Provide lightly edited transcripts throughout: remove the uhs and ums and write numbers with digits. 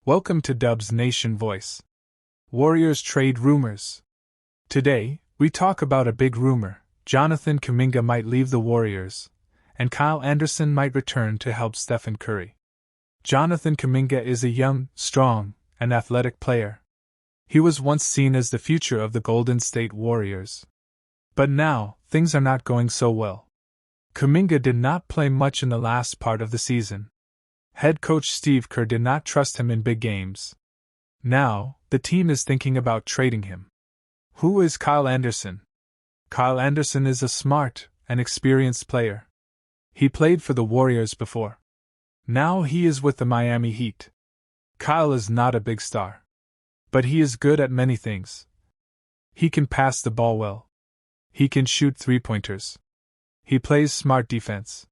Welcome to Dub's Nation Voice. Warriors trade rumors. Today, we talk about a big rumor. Jonathan Kuminga might leave the Warriors, and Kyle Anderson might return to help Stephen Curry. Jonathan Kuminga is a young, strong, and athletic player. He was once seen as the future of the Golden State Warriors. But now, things are not going so well. Kuminga did not play much in the last part of the season. Head coach Steve Kerr did not trust him in big games. Now, the team is thinking about trading him. Who is Kyle Anderson? Kyle Anderson is a smart and experienced player. He played for the Warriors before. Now he is with the Miami Heat. Kyle is not a big star, but he is good at many things. He can pass the ball well. He can shoot three-pointers. He plays smart defense.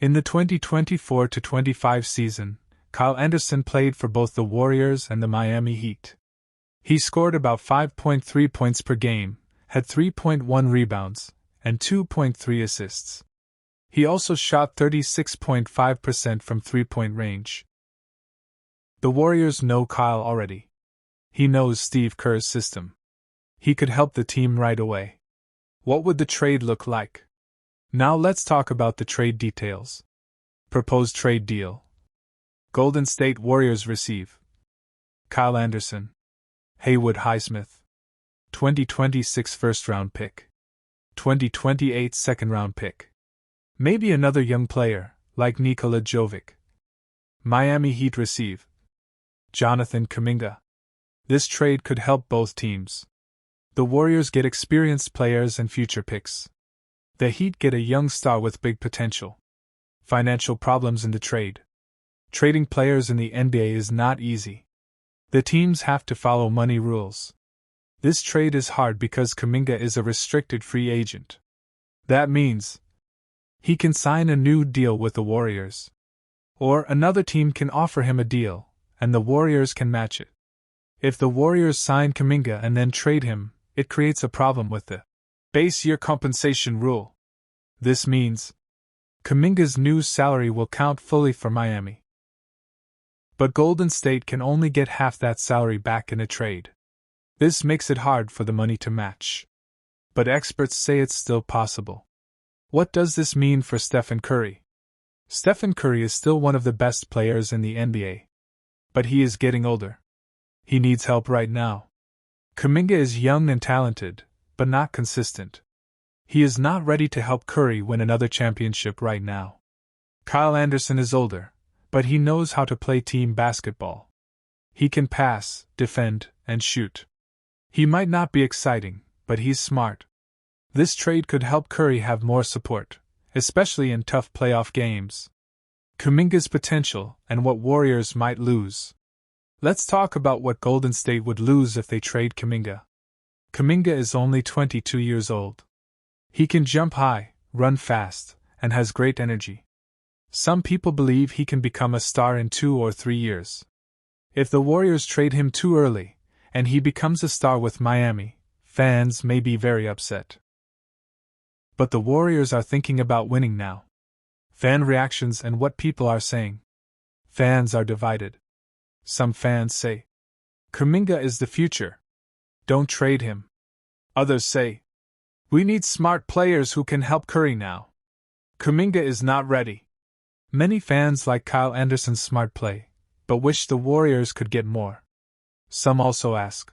In the 2024-25 season, Kyle Anderson played for both the Warriors and the Miami Heat. He scored about 5.3 points per game, had 3.1 rebounds, and 2.3 assists. He also shot 36.5% from three-point range. The Warriors know Kyle already. He knows Steve Kerr's system. He could help the team right away. What would the trade look like? Now let's talk about the trade details. Proposed trade deal. Golden State Warriors receive Kyle Anderson, Haywood Highsmith, 2026 first-round pick, 2028 second-round pick. Maybe another young player, like Nikola Jovic. Miami Heat receive Jonathan Kuminga. This trade could help both teams. The Warriors get experienced players and future picks. The Heat get a young star with big potential. Financial problems in the trade. Trading players in the NBA is not easy. The teams have to follow money rules. This trade is hard because Kuminga is a restricted free agent. That means he can sign a new deal with the Warriors. Or another team can offer him a deal, and the Warriors can match it. If the Warriors sign Kuminga and then trade him, it creates a problem with the base year compensation rule. This means Kuminga's new salary will count fully for Miami. But Golden State can only get half that salary back in a trade. This makes it hard for the money to match. But experts say it's still possible. What does this mean for Stephen Curry? Stephen Curry is still one of the best players in the NBA. But he is getting older. He needs help right now. Kuminga is young and talented, but not consistent. He is not ready to help Curry win another championship right now. Kyle Anderson is older, but he knows how to play team basketball. He can pass, defend, and shoot. He might not be exciting, but he's smart. This trade could help Curry have more support, especially in tough playoff games. Kuminga's potential and what Warriors might lose. Let's talk about what Golden State would lose if they trade Kuminga. Kuminga is only 22 years old. He can jump high, run fast, and has great energy. Some people believe he can become a star in 2 or 3 years. If the Warriors trade him too early, and he becomes a star with Miami, fans may be very upset. But the Warriors are thinking about winning now. Fan reactions and what people are saying. Fans are divided. Some fans say, Kuminga is the future. Don't trade him. Others say, we need smart players who can help Curry now. Kuminga is not ready. Many fans like Kyle Anderson's smart play, but wish the Warriors could get more. Some also ask,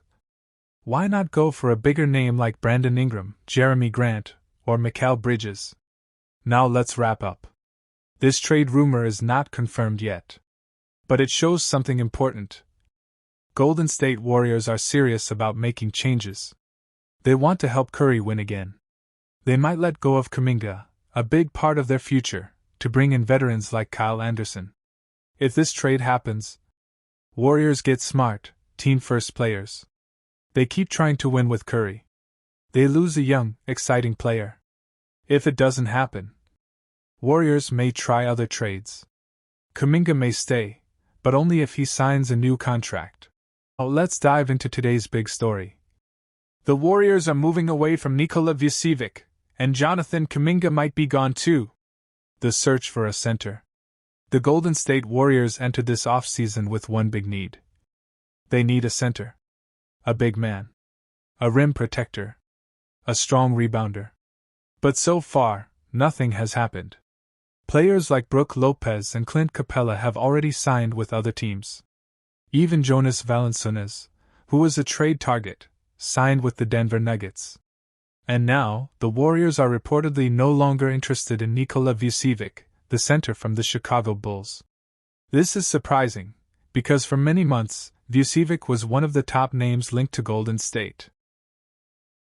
why not go for a bigger name like Brandon Ingram, Jeremy Grant, or Mikal Bridges? Now let's wrap up. This trade rumor is not confirmed yet. But it shows something important. Golden State Warriors are serious about making changes. They want to help Curry win again. They might let go of Kuminga, a big part of their future, to bring in veterans like Kyle Anderson. If this trade happens, Warriors get smart, team-first players. They keep trying to win with Curry. They lose a young, exciting player. If it doesn't happen, Warriors may try other trades. Kuminga may stay, but only if he signs a new contract. Now let's dive into today's big story. The Warriors are moving away from Nikola Vucevic, and Jonathan Kuminga might be gone too. The search for a center. The Golden State Warriors entered this offseason with one big need: They need a center. A big man. A rim protector. A strong rebounder. But so far, nothing has happened. Players like Brook Lopez and Clint Capella have already signed with other teams. Even Jonas Valanciunas, who was a trade target, signed with the Denver Nuggets. And now, the Warriors are reportedly no longer interested in Nikola Vucevic, the center from the Chicago Bulls. This is surprising, because for many months, Vucevic was one of the top names linked to Golden State.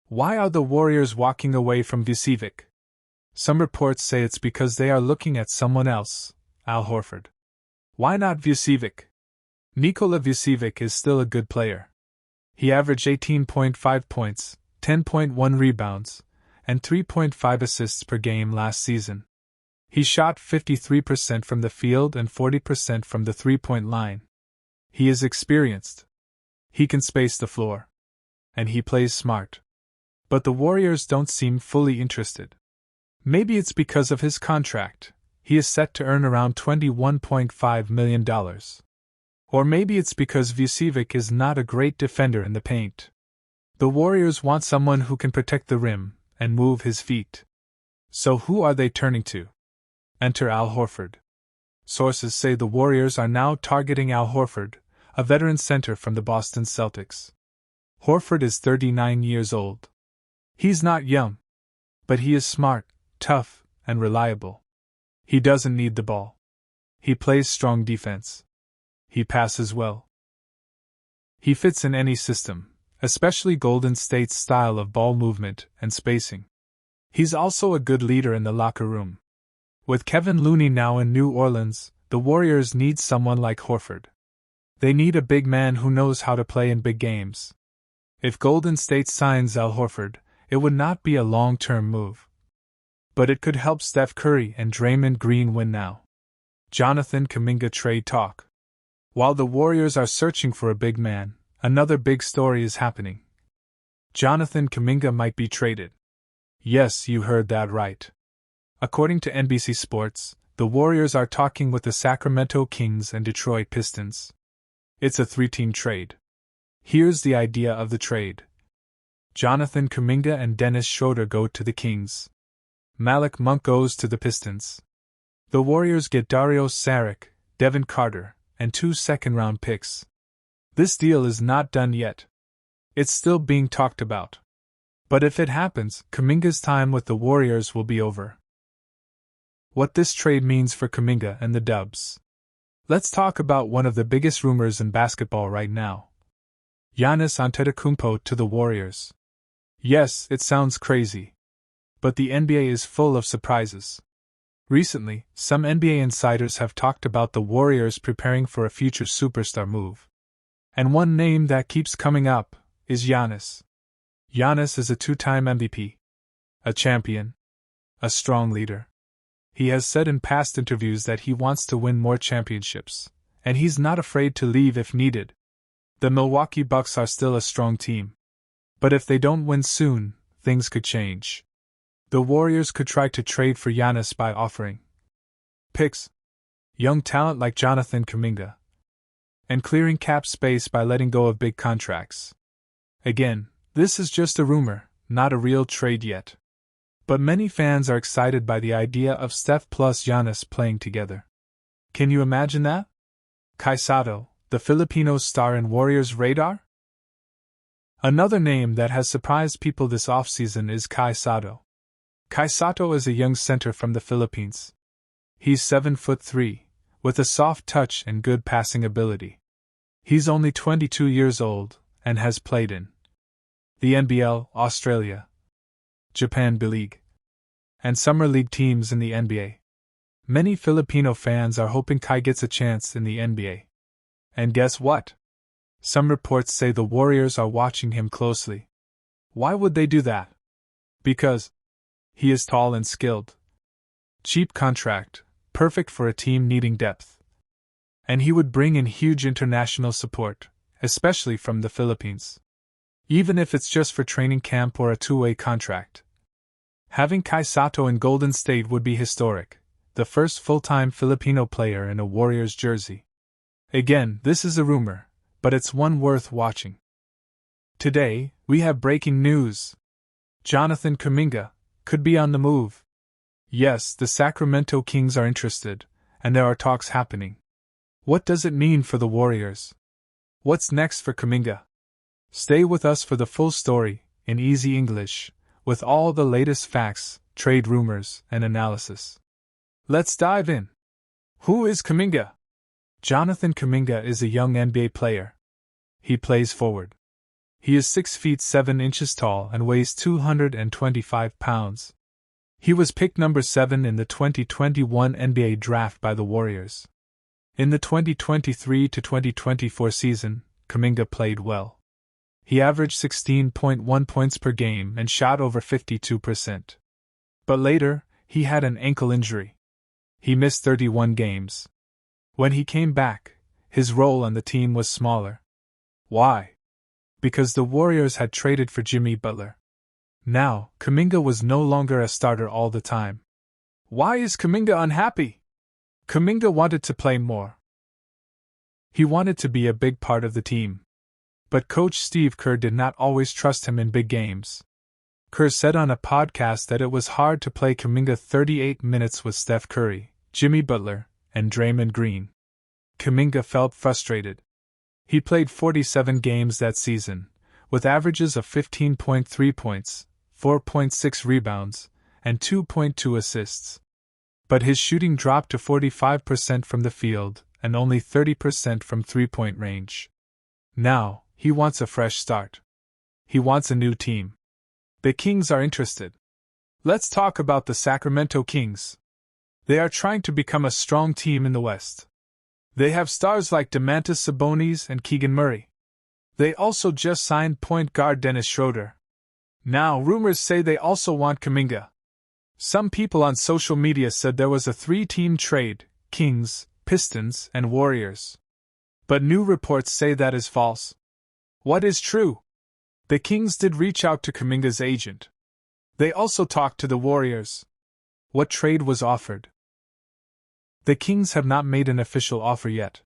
Why are the Warriors walking away from Vucevic? Some reports say it's because they are looking at someone else, Al Horford. Why not Vucevic? Nikola Vucevic is still a good player. He averaged 18.5 points, 10.1 rebounds, and 3.5 assists per game last season. He shot 53% from the field and 40% from the three-point line. He is experienced. He can space the floor. And he plays smart. But the Warriors don't seem fully interested. Maybe it's because of his contract. He is set to earn around $21.5 million. Or maybe it's because Vucevic is not a great defender in the paint. The Warriors want someone who can protect the rim and move his feet. So who are they turning to? Enter Al Horford. Sources say the Warriors are now targeting Al Horford, a veteran center from the Boston Celtics. Horford is 39 years old. He's not young, but he is smart, tough, and reliable. He doesn't need the ball. He plays strong defense. He passes well. He fits in any system, especially Golden State's style of ball movement and spacing. He's also a good leader in the locker room. With Kevin Looney now in New Orleans, the Warriors need someone like Horford. They need a big man who knows how to play in big games. If Golden State signs Al Horford, it would not be a long-term move. But it could help Steph Curry and Draymond Green win now. Jonathan Kuminga trade talk. While the Warriors are searching for a big man, another big story is happening. Jonathan Kuminga might be traded. Yes, you heard that right. According to NBC Sports, the Warriors are talking with the Sacramento Kings and Detroit Pistons. It's a 3-team trade. Here's the idea of the trade. Jonathan Kuminga and Dennis Schroeder go to the Kings. Malik Monk goes to the Pistons. The Warriors get Dario Saric, Devin Carter, and 2 second-round picks. This deal is not done yet. It's still being talked about. But if it happens, Kuminga's time with the Warriors will be over. What this trade means for Kuminga and the Dubs. Let's talk about one of the biggest rumors in basketball right now. Giannis Antetokounmpo to the Warriors. Yes, it sounds crazy. But the NBA is full of surprises. Recently, some NBA insiders have talked about the Warriors preparing for a future superstar move. And one name that keeps coming up is Giannis. Giannis is a 2-time MVP. A champion. A strong leader. He has said in past interviews that he wants to win more championships, and he's not afraid to leave if needed. The Milwaukee Bucks are still a strong team. But if they don't win soon, things could change. The Warriors could try to trade for Giannis by offering picks, young talent like Jonathan Kuminga, and clearing cap space by letting go of big contracts. Again, this is just a rumor, not a real trade yet. But many fans are excited by the idea of Steph plus Giannis playing together. Can you imagine that? Sotto, the Filipino star in Warriors' radar? Another name that has surprised people this offseason is Sotto. Sotto is a young center from the Philippines. He's 7'3", with a soft touch and good passing ability. He's only 22 years old, and has played in the NBL, Australia, Japan B-League, and Summer League teams in the NBA. Many Filipino fans are hoping Kai gets a chance in the NBA. And guess what? Some reports say the Warriors are watching him closely. Why would they do that? Because he is tall and skilled. Cheap contract, perfect for a team needing depth. And he would bring in huge international support, especially from the Philippines. Even if it's just for training camp or a two-way contract. Having Sotto in Golden State would be historic, the first full-time Filipino player in a Warriors jersey. Again, this is a rumor, but it's one worth watching. Today, we have breaking news. Jonathan Kuminga could be on the move. Yes, the Sacramento Kings are interested, and there are talks happening. What does it mean for the Warriors? What's next for Kuminga? Stay with us for the full story, in easy English, with all the latest facts, trade rumors, and analysis. Let's dive in. Who is Kuminga? Jonathan Kuminga is a young NBA player. He plays forward. He is 6 feet 7 inches tall and weighs 225 pounds. He was picked number 7 in the 2021 NBA draft by the Warriors. In the 2023-2024 season, Kuminga played well. He averaged 16.1 points per game and shot over 52%. But later, he had an ankle injury. He missed 31 games. When he came back, his role on the team was smaller. Why? Because the Warriors had traded for Jimmy Butler. Now, Kuminga was no longer a starter all the time. Why is Kuminga unhappy? Kuminga wanted to play more. He wanted to be a big part of the team. But Coach Steve Kerr did not always trust him in big games. Kerr said on a podcast that it was hard to play Kuminga 38 minutes with Steph Curry, Jimmy Butler, and Draymond Green. Kuminga felt frustrated. He played 47 games that season, with averages of 15.3 points, 4.6 rebounds, and 2.2 assists. But his shooting dropped to 45% from the field and only 30% from three-point range. Now, he wants a fresh start. He wants a new team. The Kings are interested. Let's talk about the Sacramento Kings. They are trying to become a strong team in the West. They have stars like Domantas Sabonis and Keegan Murray. They also just signed point guard Dennis Schroeder. Now, rumors say they also want Kuminga. Some people on social media said there was a 3-team trade: Kings, Pistons, and Warriors. But new reports say that is false. What is true? The Kings did reach out to Kuminga's agent. They also talked to the Warriors. What trade was offered? The Kings have not made an official offer yet.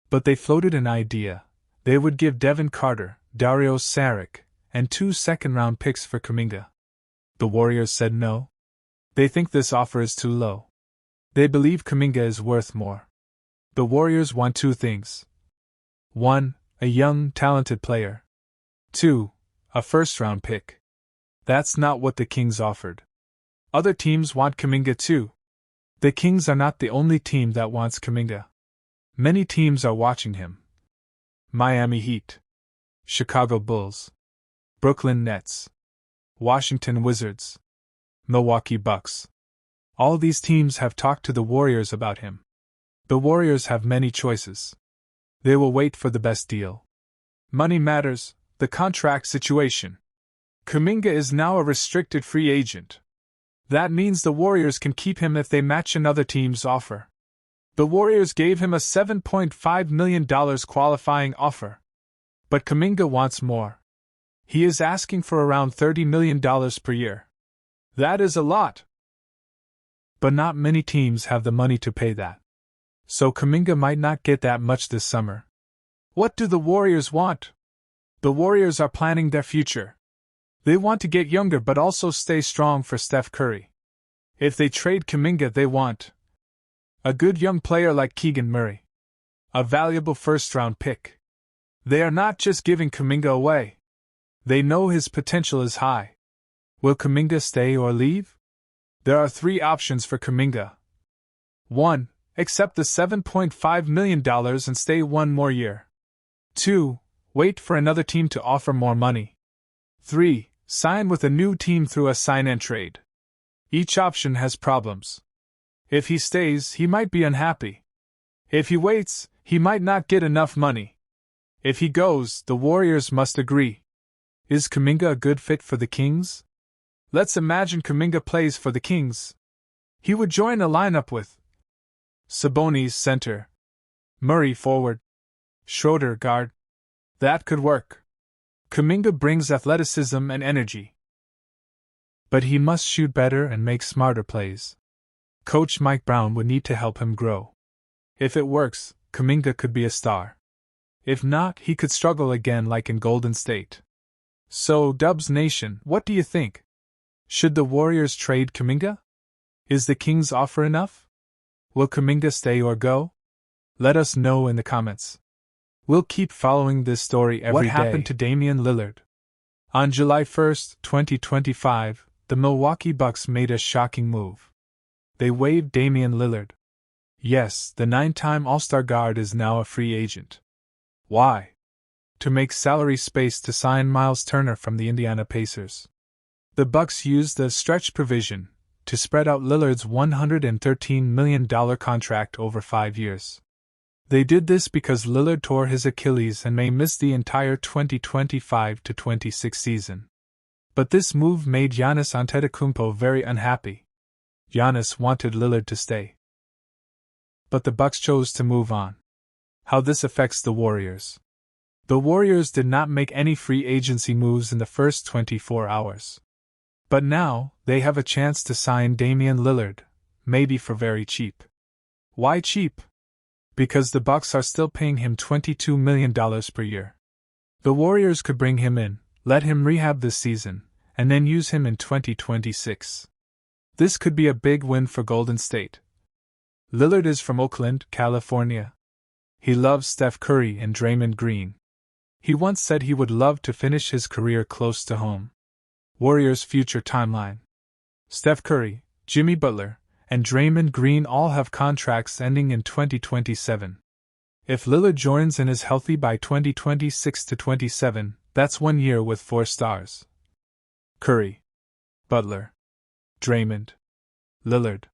But they floated an idea. They would give Devin Carter, Dario Saric, and 2 second-round picks for Kuminga. The Warriors said no. They think this offer is too low. They believe Kuminga is worth more. The Warriors want 2 things. 1. A young, talented player. 2. A first-round pick. That's not what the Kings offered. Other teams want Kuminga too. The Kings are not the only team that wants Kuminga. Many teams are watching him. Miami Heat, Chicago Bulls, Brooklyn Nets, Washington Wizards, Milwaukee Bucks. All these teams have talked to the Warriors about him. The Warriors have many choices. They will wait for the best deal. Money matters, the contract situation. Kuminga is now a restricted free agent. That means the Warriors can keep him if they match another team's offer. The Warriors gave him a $7.5 million qualifying offer. But Kuminga wants more. He is asking for around $30 million per year. That is a lot. But not many teams have the money to pay that. So Kuminga might not get that much this summer. What do the Warriors want? The Warriors are planning their future. They want to get younger but also stay strong for Steph Curry. If they trade Kuminga, they want a good young player like Keegan Murray. A valuable first-round pick. They are not just giving Kuminga away. They know his potential is high. Will Kuminga stay or leave? There are 3 options for Kuminga. 1. Accept the $7.5 million and stay 1 more year. 2. Wait for another team to offer more money. 3. Sign with a new team through a sign-and-trade. Each option has problems. If he stays, he might be unhappy. If he waits, he might not get enough money. If he goes, the Warriors must agree. Is Kuminga a good fit for the Kings? Let's imagine Kuminga plays for the Kings. He would join a lineup with Sabonis center, Murray forward, Schroeder guard. That could work. Kuminga brings athleticism and energy. But he must shoot better and make smarter plays. Coach Mike Brown would need to help him grow. If it works, Kuminga could be a star. If not, he could struggle again like in Golden State. So, Dubs Nation, what do you think? Should the Warriors trade Kuminga? Is the Kings' offer enough? Will Kuminga stay or go? Let us know in the comments. We'll keep following this story every day. What happened to Damian Lillard? On July 1, 2025, the Milwaukee Bucks made a shocking move. They waived Damian Lillard. Yes, the 9-time All-Star guard is now a free agent. Why? To make salary space to sign Miles Turner from the Indiana Pacers. The Bucks used the stretch provision to spread out Lillard's $113 million contract over 5 years. They did this because Lillard tore his Achilles and may miss the entire 2025-26 season. But this move made Giannis Antetokounmpo very unhappy. Giannis wanted Lillard to stay. But the Bucks chose to move on. How this affects the Warriors. The Warriors did not make any free agency moves in the first 24 hours. But now, they have a chance to sign Damian Lillard, maybe for very cheap. Why cheap? Because the Bucks are still paying him $22 million per year. The Warriors could bring him in, let him rehab this season, and then use him in 2026. This could be a big win for Golden State. Lillard is from Oakland, California. He loves Steph Curry and Draymond Green. He once said he would love to finish his career close to home. Warriors' future timeline. Steph Curry, Jimmy Butler, and Draymond Green all have contracts ending in 2027. If Lillard joins and is healthy by 2026-27, that's 1 year with 4 stars. Curry, Butler, Draymond, Lillard.